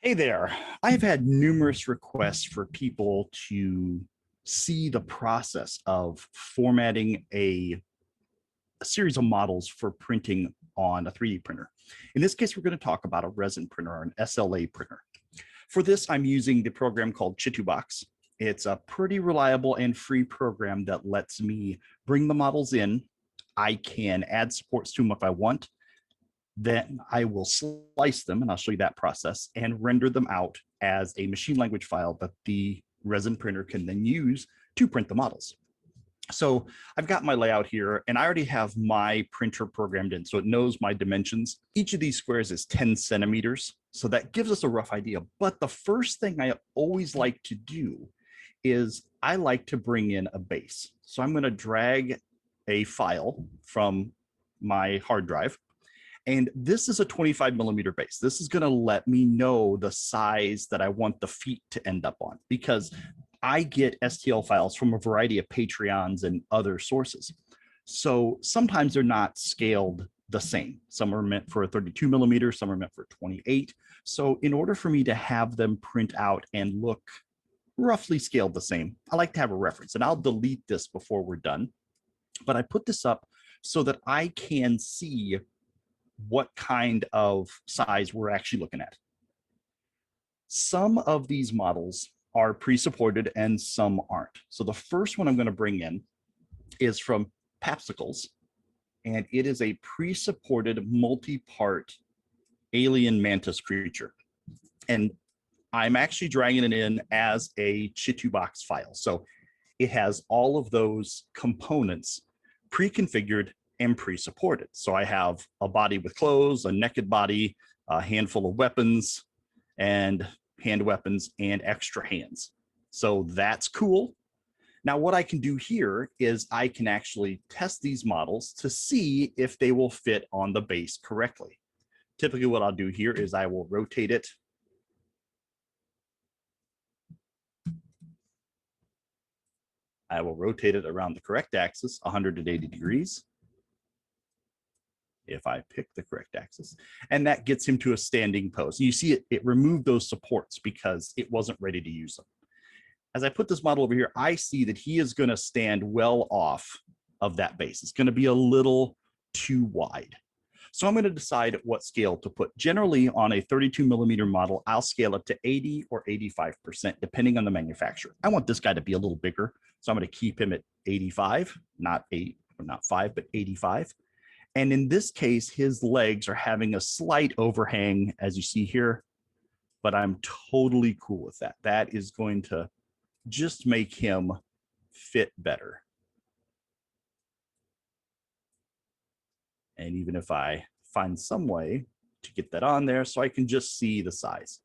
Hey there. I've had numerous requests for people to see the process of formatting a series of models for printing on a 3D printer. In this case, we're going to talk about a resin printer or an SLA printer. For this, I'm using the program called Chitubox. It's a pretty reliable and free program that lets me bring the models in. I can add supports to them if I want. Then I will slice them, and I'll show you that process, and render them out as a machine language file that the resin printer can then use to print the models. So I've got my layout here, and I already have my printer programmed in, so it knows my dimensions. Each of these squares is 10 centimeters, so that gives us a rough idea. But the first thing I always like to do is I like to bring in a base. So I'm going to drag a file from my hard drive, and this is a 25 millimeter base. This is going to let me know the size that I want the feet to end up on, because I get STL files from a variety of Patreons and other sources. So sometimes they're not scaled the same. Some are meant for a 32 millimeter, some are meant for 28. So in order for me to have them print out and look roughly scaled the same, I like to have a reference, and I'll delete this before we're done. But I put this up so that I can see what kind of size we're actually looking at. Some of these models are pre-supported and some aren't. So the first one I'm going to bring in is from Papsicles, and it is a pre-supported multi-part alien mantis creature. And I'm actually dragging it in as a Chitubox file. So it has all of those components pre-configured and pre-supported. So I have a body with clothes, a naked body, a handful of weapons, and hand weapons, and extra hands. So that's cool. Now, what I can do here is I can actually test these models to see if they will fit on the base correctly. Typically, what I'll do here is I will rotate it. I will rotate it around the correct axis, 180 degrees, if I pick the correct axis, and that gets him to a standing pose. You see it removed those supports because it wasn't ready to use them. As I put this model over here, I see that he is going to stand well off of that base. It's going to be a little too wide. So I'm going to decide what scale to put. Generally, on a 32 millimeter model, I'll scale it to 80 or 85%, depending on the manufacturer. I want this guy to be a little bigger, so I'm going to keep him at 85, not 8 or not 5, but 85. And in this case, his legs are having a slight overhang, as you see here, but I'm totally cool with that. That is going to just make him fit better. And even if I find some way to get that on there so I can just see the size.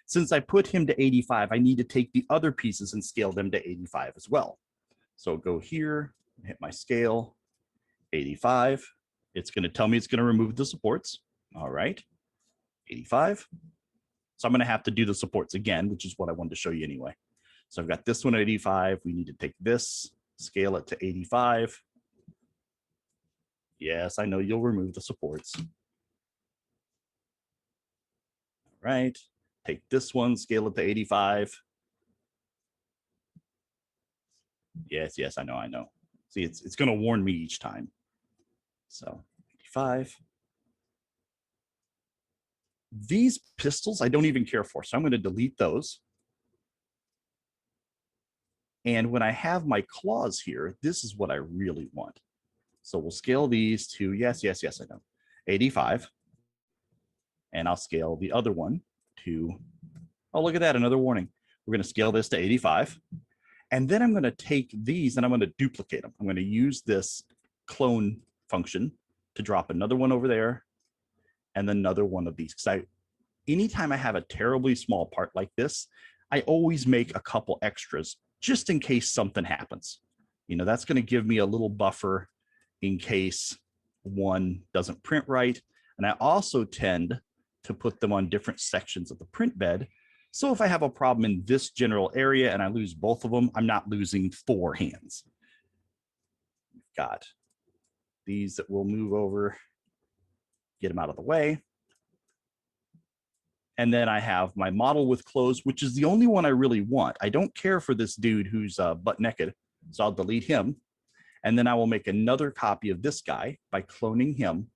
Since I put him to 85, I need to take the other pieces and scale them to 85 as well. So go here, hit my scale, 85. It's going to tell me it's going to remove the supports. All right, 85. So I'm going to have to do the supports again, which is what I wanted to show you anyway. So I've got this one at 85. We need to take this, scale it to 85. Yes, I know you'll remove the supports. All right, take this one, scale it to 85. Yes, I know. See, it's going to warn me each time. So 85. These pistols, I don't even care for, so I'm going to delete those. And when I have my claws here, this is what I really want. So we'll scale these to, yes, I know, 85. And I'll scale the other one to, oh, look at that, another warning. We're going to scale this to 85. And then I'm going to take these and I'm going to duplicate them. I'm going to use this clone function to drop another one over there and then another one of these. Because anytime I have a terribly small part like this, I always make a couple extras just in case something happens. You know, that's going to give me a little buffer in case one doesn't print right. And I also tend to put them on different sections of the print bed. So if I have a problem in this general area and I lose both of them, I'm not losing 4 hands. We've got these that will move over, get them out of the way. And then I have my model with clothes, which is the only one I really want. I don't care for this dude who's butt naked, so I'll delete him. And then I will make another copy of this guy by cloning him.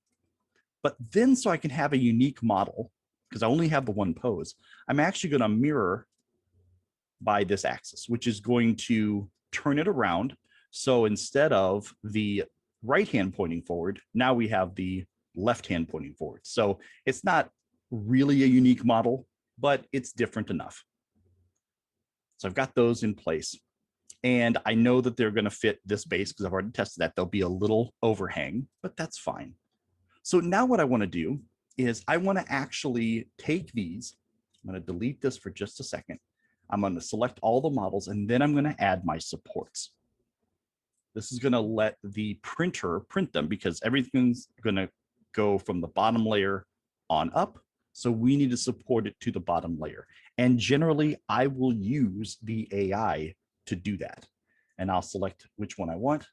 But then so I can have a unique model, because I only have the one pose, I'm actually going to mirror by this axis, which is going to turn it around. So instead of the right hand pointing forward, now we have the left hand pointing forward. So it's not really a unique model, but it's different enough. So I've got those in place. And I know that they're going to fit this base because I've already tested that. There'll be a little overhang, but that's fine. So now what I want to do is I want to actually take these. I'm going to delete this for just a second. I'm going to select all the models, and then I'm going to add my supports. This is going to let the printer print them because everything's going to go from the bottom layer on up. So we need to support it to the bottom layer. And generally, I will use the AI to do that. And I'll select which one I want.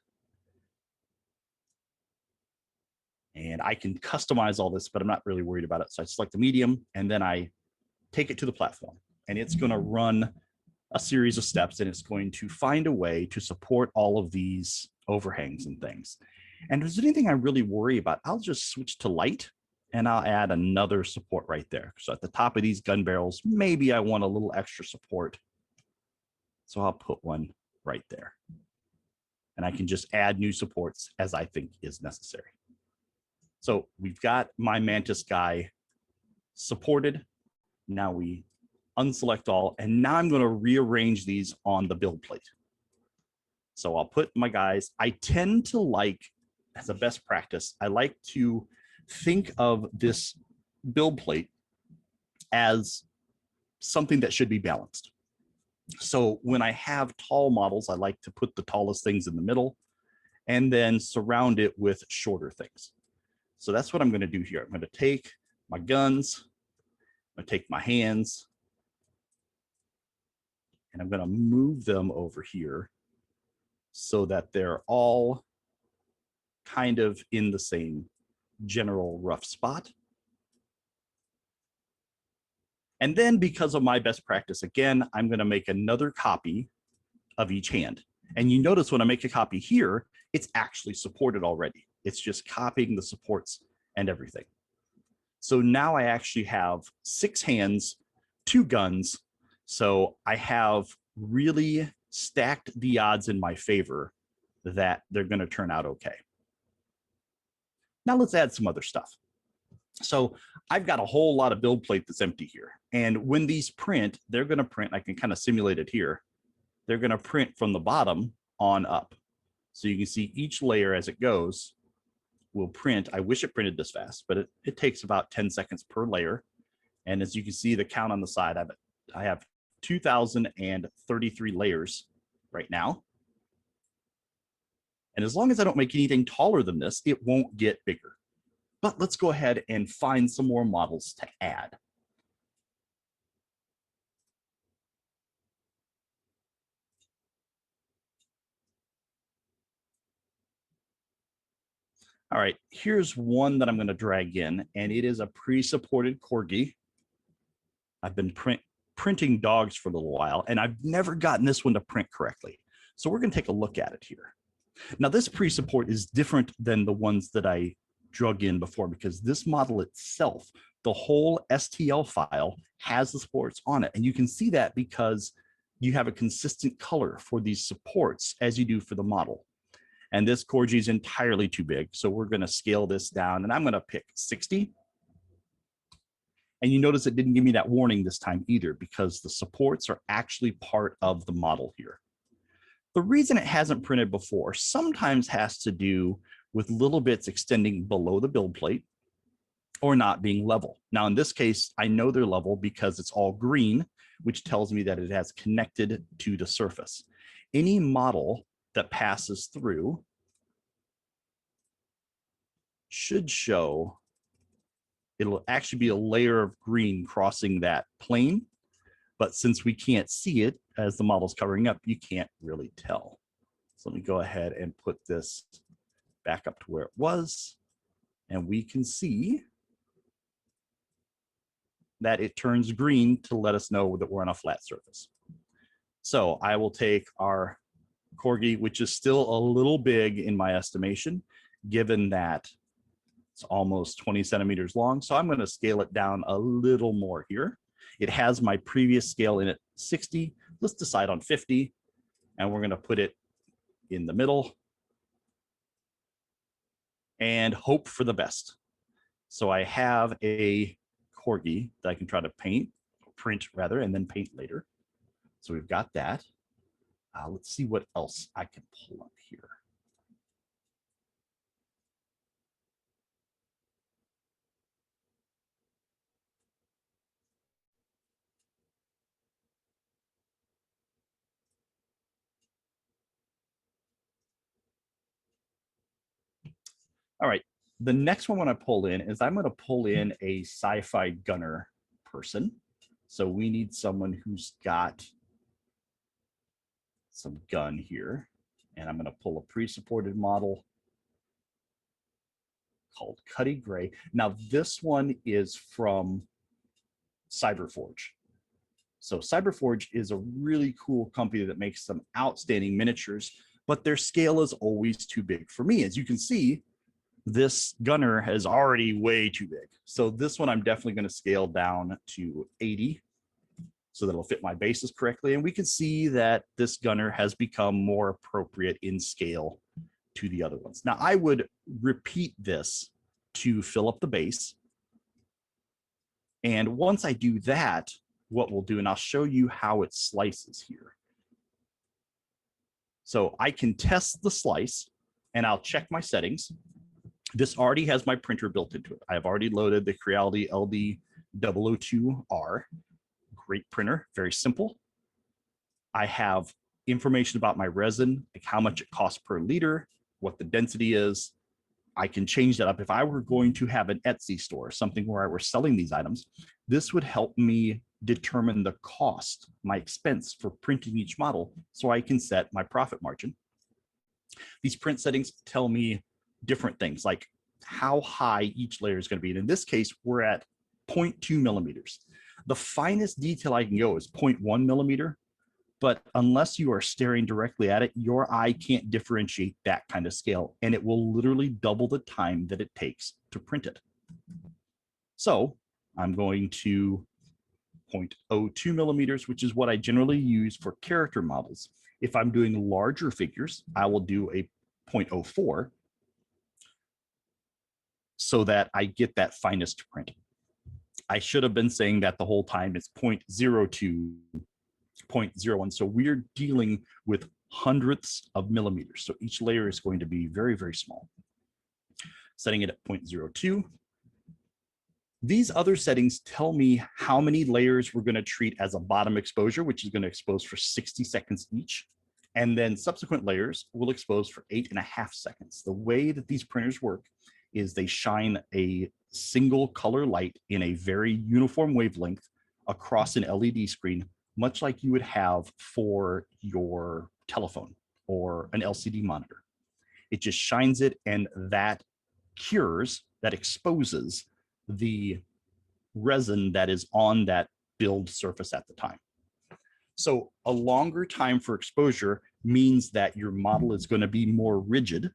And I can customize all this, but I'm not really worried about it. So I select the medium, and then I take it to the platform. And it's going to run a series of steps, and it's going to find a way to support all of these overhangs and things. And if there's anything I really worry about, I'll just switch to light, and I'll add another support right there. So at the top of these gun barrels, maybe I want a little extra support. So I'll put one right there. And I can just add new supports as I think is necessary. So we've got my Mantis guy supported. Now we unselect all, and now I'm going to rearrange these on the build plate. So I'll put my guys. I tend to like, as a best practice, I like to think of this build plate as something that should be balanced. So when I have tall models, I like to put the tallest things in the middle and then surround it with shorter things. So that's what I'm going to do here. I'm going to take my guns, I'm going to take my hands, and I'm going to move them over here so that they're all kind of in the same general rough spot. And then because of my best practice, again, I'm going to make another copy of each hand. And you notice when I make a copy here, it's actually supported already. It's just copying the supports and everything. So now I actually have 6 hands, 2 guns. So I have really stacked the odds in my favor that they're going to turn out okay. Now let's add some other stuff. So I've got a whole lot of build plate that's empty here. And when these print, they're going to print, I can kind of simulate it here. They're going to print from the bottom on up. So you can see each layer as it goes will print. I wish it printed this fast, but it takes about 10 seconds per layer. And as you can see, the count on the side, I have 2,033 layers right now. And as long as I don't make anything taller than this, it won't get bigger. But let's go ahead and find some more models to add. All right, here's one that I'm going to drag in, and it is a pre-supported corgi. I've been printing dogs for a little while, and I've never gotten this one to print correctly. So we're going to take a look at it here. Now, this pre-support is different than the ones that I drug in before because this model itself, the whole STL file has the supports on it. And you can see that because you have a consistent color for these supports as you do for the model. And this corgi is entirely too big. So we're going to scale this down, and I'm going to pick 60. And you notice it didn't give me that warning this time either because the supports are actually part of the model here. The reason it hasn't printed before sometimes has to do with little bits extending below the build plate or not being level. Now, in this case, I know they're level because it's all green, which tells me that it has connected to the surface. Any model that passes through should show, it'll actually be a layer of green crossing that plane. But since we can't see it as the model's covering up, you can't really tell. So let me go ahead and put this back up to where it was. And we can see that it turns green to let us know that we're on a flat surface. So I will take our corgi, which is still a little big in my estimation, given that it's almost 20 centimeters long. So I'm going to scale it down a little more here. It has my previous scale in at 60. Let's decide on 50, and we're going to put it in the middle and hope for the best. So I have a corgi that I can try to print rather, and then paint later. So we've got that. Let's see what else I can pull up here. All right, the next one when I pull in is I'm going to pull in a sci-fi gunner person. So we need someone who's got some gun here. And I'm going to pull a pre-supported model called Cuddy Gray. Now this one is from Cyberforge. So Cyberforge is a really cool company that makes some outstanding miniatures, but their scale is always too big for me. As you can see, this gunner is already way too big. So this one I'm definitely going to scale down to 80 so that it'll fit my bases correctly. And we can see that this gunner has become more appropriate in scale to the other ones. Now I would repeat this to fill up the base. And once I do that, what we'll do, and I'll show you how it slices here. So I can test the slice and I'll check my settings. This already has my printer built into it. I've already loaded the Creality LD002R. Great printer, very simple. I have information about my resin, like how much it costs per liter, what the density is. I can change that up. If I were going to have an Etsy store, something where I were selling these items, this would help me determine the cost, my expense for printing each model, so I can set my profit margin. These print settings tell me different things, like how high each layer is going to be. And in this case, we're at 0.2 millimeters. The finest detail I can go is 0.1 millimeter, but unless you are staring directly at it, your eye can't differentiate that kind of scale, and it will literally double the time that it takes to print it. So I'm going to 0.02 millimeters, which is what I generally use for character models. If I'm doing larger figures, I will do a 0.04 so that I get that finest print. I should have been saying that the whole time. It's 0.02, 0.01. So we're dealing with hundredths of millimeters. So each layer is going to be very, very small. Setting it at 0.02. These other settings tell me how many layers we're going to treat as a bottom exposure, which is going to expose for 60 seconds each. And then subsequent layers will expose for 8.5 seconds. The way that these printers work is they shine a single color light in a very uniform wavelength across an LED screen, much like you would have for your telephone or an LCD monitor. It just shines it, and that cures, that exposes the resin that is on that build surface at the time. So a longer time for exposure means that your model is going to be more rigid.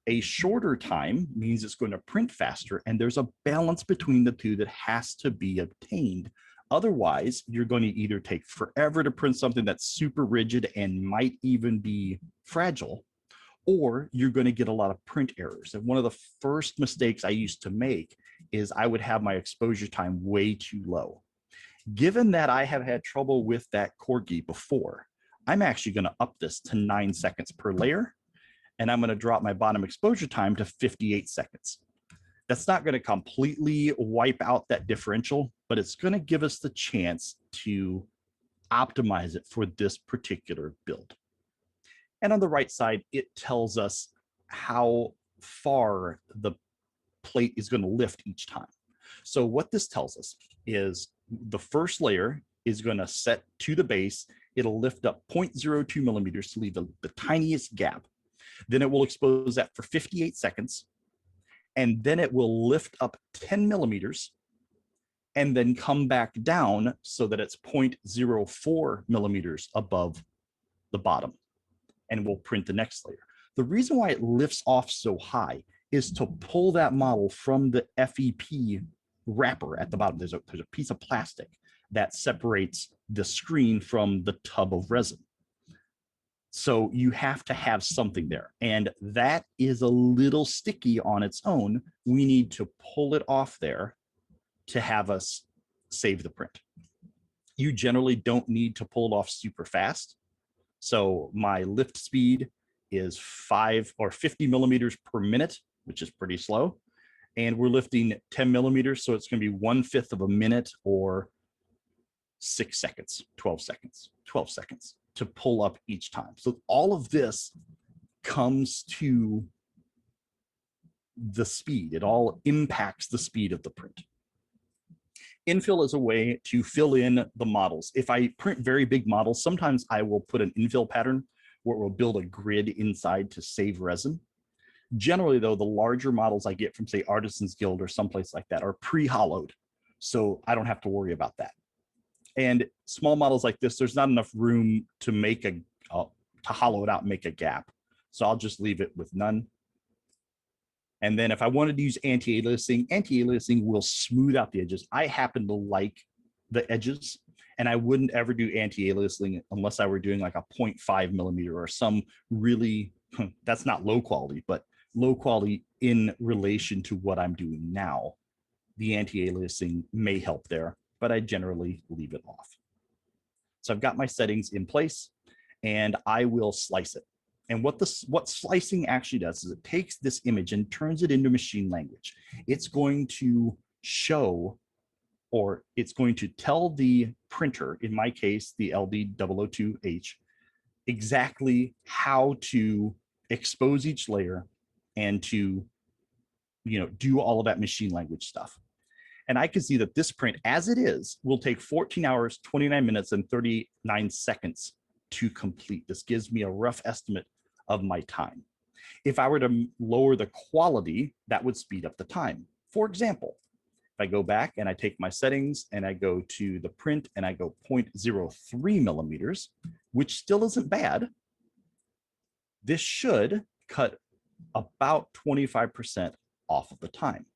A shorter time means it's going to print faster, and there's a balance between the two that has to be obtained. Otherwise, you're going to either take forever to print something that's super rigid and might even be fragile, or you're going to get a lot of print errors. And one of the first mistakes I used to make is I would have my exposure time way too low. Given that I have had trouble with that corgi before, I'm actually going to up this to 9 seconds per layer, and I'm going to drop my bottom exposure time to 58 seconds. That's not going to completely wipe out that differential, but it's going to give us the chance to optimize it for this particular build. And on the right side, it tells us how far the plate is going to lift each time. So what this tells us is the first layer is going to set to the base. It'll lift up 0.02 millimeters to leave the tiniest gap. Then it will expose that for 58 seconds. And then it will lift up 10 millimeters. and then come back down so that it's 0.04 millimeters above the bottom, and we'll print the next layer. The reason why it lifts off so high is to pull that model from the FEP wrapper at the bottom. There's a piece of plastic that separates the screen from the tub of resin. So you have to have something there, and that is a little sticky on its own. We need to pull it off there to have us save the print. You generally don't need to pull it off super fast. So my lift speed is 5 or 50 millimeters per minute, which is pretty slow. And we're lifting 10 millimeters, so it's going to be 1/5 of a minute or 6 seconds, 12 seconds, 12 seconds to pull up each time. So all of this comes to the speed. It all impacts the speed of the print. Infill is a way to fill in the models. If I print very big models, sometimes I will put an infill pattern where we'll build a grid inside to save resin. Generally, though, the larger models I get from, say, Artisans Guild or someplace like that are pre-hollowed, so I don't have to worry about that. And small models like this, there's not enough room to make to hollow it out and make a gap. So I'll just leave it with none. And then if I wanted to use anti-aliasing will smooth out the edges. I happen to like the edges, and I wouldn't ever do anti-aliasing unless I were doing like a 0.5 millimeter or some really, that's not low quality, but low quality in relation to what I'm doing now. The anti-aliasing may help there, but I generally leave it off. So I've got my settings in place, and I will slice it. And what slicing actually does is it takes this image and turns it into machine language. It's going to show, or it's going to tell the printer, in my case, the LD002H, exactly how to expose each layer and to, do all of that machine language stuff. And I can see that this print, as it is, will take 14 hours, 29 minutes, and 39 seconds to complete. This gives me a rough estimate of my time. If I were to lower the quality, that would speed up the time. For example, if I go back and I take my settings and I go to the print and I go 0.03 millimeters, which still isn't bad, this should cut about 25% off of the time.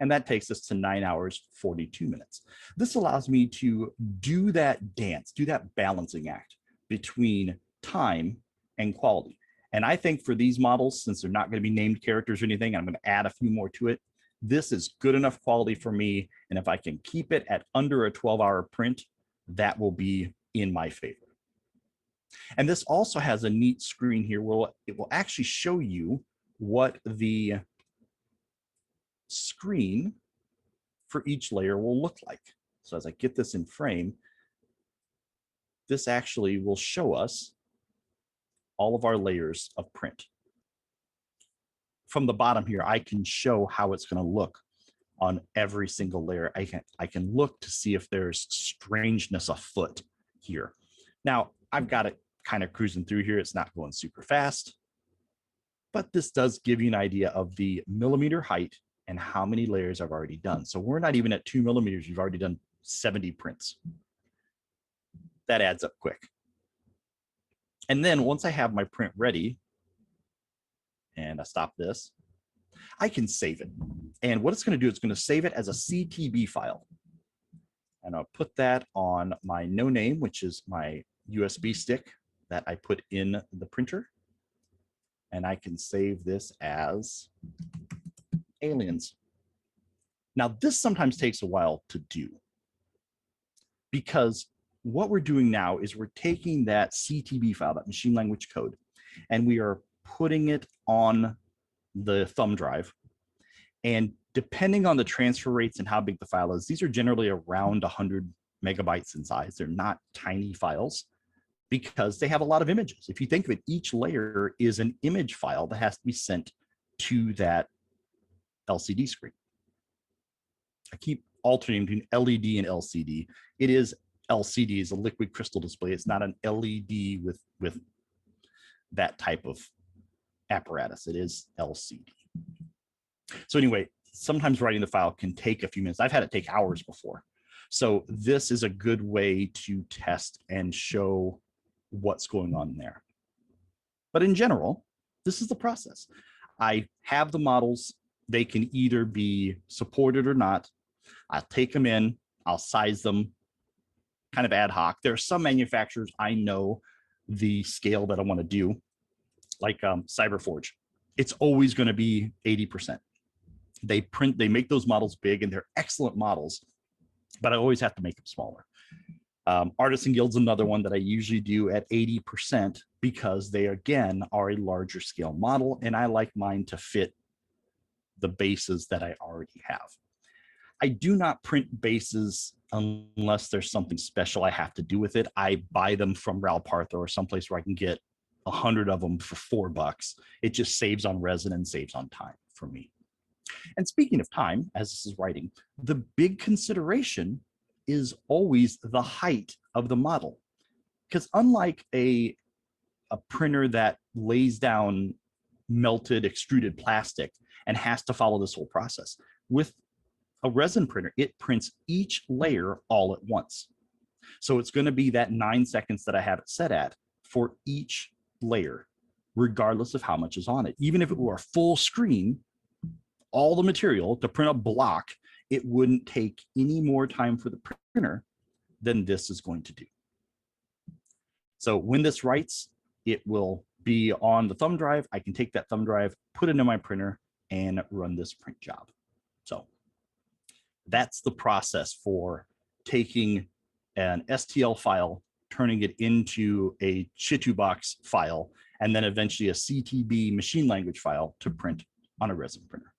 And that takes us to 9 hours, 42 minutes. This allows me to do that dance, do that balancing act between time and quality. And I think for these models, since they're not going to be named characters or anything, I'm going to add a few more to it. This is good enough quality for me. And if I can keep it at under a 12-hour print, that will be in my favor. And this also has a neat screen here where it will actually show you what the screen for each layer will look like. So as I get this in frame, this actually will show us all of our layers of print. From the bottom here, I can show how it's going to look on every single layer. I can look to see if there's strangeness afoot here. Now, I've got it kind of cruising through here. It's not going super fast, but this does give you an idea of the millimeter height and how many layers I've already done. So we're not even at 2 millimeters. We've already done 70 prints. That adds up quick. And then once I have my print ready, and I stop this, I can save it. And what it's going to do, it's going to save it as a CTB file. And I'll put that on my no name, which is my USB stick that I put in the printer. And I can save this as aliens. Now, this sometimes takes a while to do, because what we're doing now is we're taking that CTB file, that machine language code, and we are putting it on the thumb drive. And depending on the transfer rates and how big the file is, these are generally around 100 megabytes in size. They're not tiny files because they have a lot of images. If you think of it, each layer is an image file that has to be sent to that LCD screen. I keep alternating between LED and LCD. It is LCD, is a liquid crystal display. It's not an LED with that type of apparatus. It is LCD. So anyway, sometimes writing the file can take a few minutes. I've had it take hours before. So this is a good way to test and show what's going on there. But in general, this is the process. I have the models. They can either be supported or not. I'll take them in, I'll size them kind of ad hoc. There are some manufacturers I know the scale that I want to do, like Cyberforge. It's always going to be 80%. They make those models big and they're excellent models, but I always have to make them smaller. Artisan Guild's another one that I usually do at 80% because they, again, are a larger scale model, and I like mine to fit the bases that I already have. I do not print bases unless there's something special I have to do with it. I buy them from Ralpartha or someplace where I can get 100 of them for $4. It just saves on resin and saves on time for me. And speaking of time, as this is writing, the big consideration is always the height of the model. Because unlike a printer that lays down melted extruded plastic and has to follow this whole process, with a resin printer, it prints each layer all at once. So it's going to be that 9 seconds that I have it set at for each layer, regardless of how much is on it. Even if it were full screen, all the material to print a block, it wouldn't take any more time for the printer than this is going to do. So when this writes, it will be on the thumb drive. I can take that thumb drive, put it in my printer, and run this print job. So that's the process for taking an STL file, turning it into a Chitubox file, and then eventually a CTB machine language file to print on a resin printer.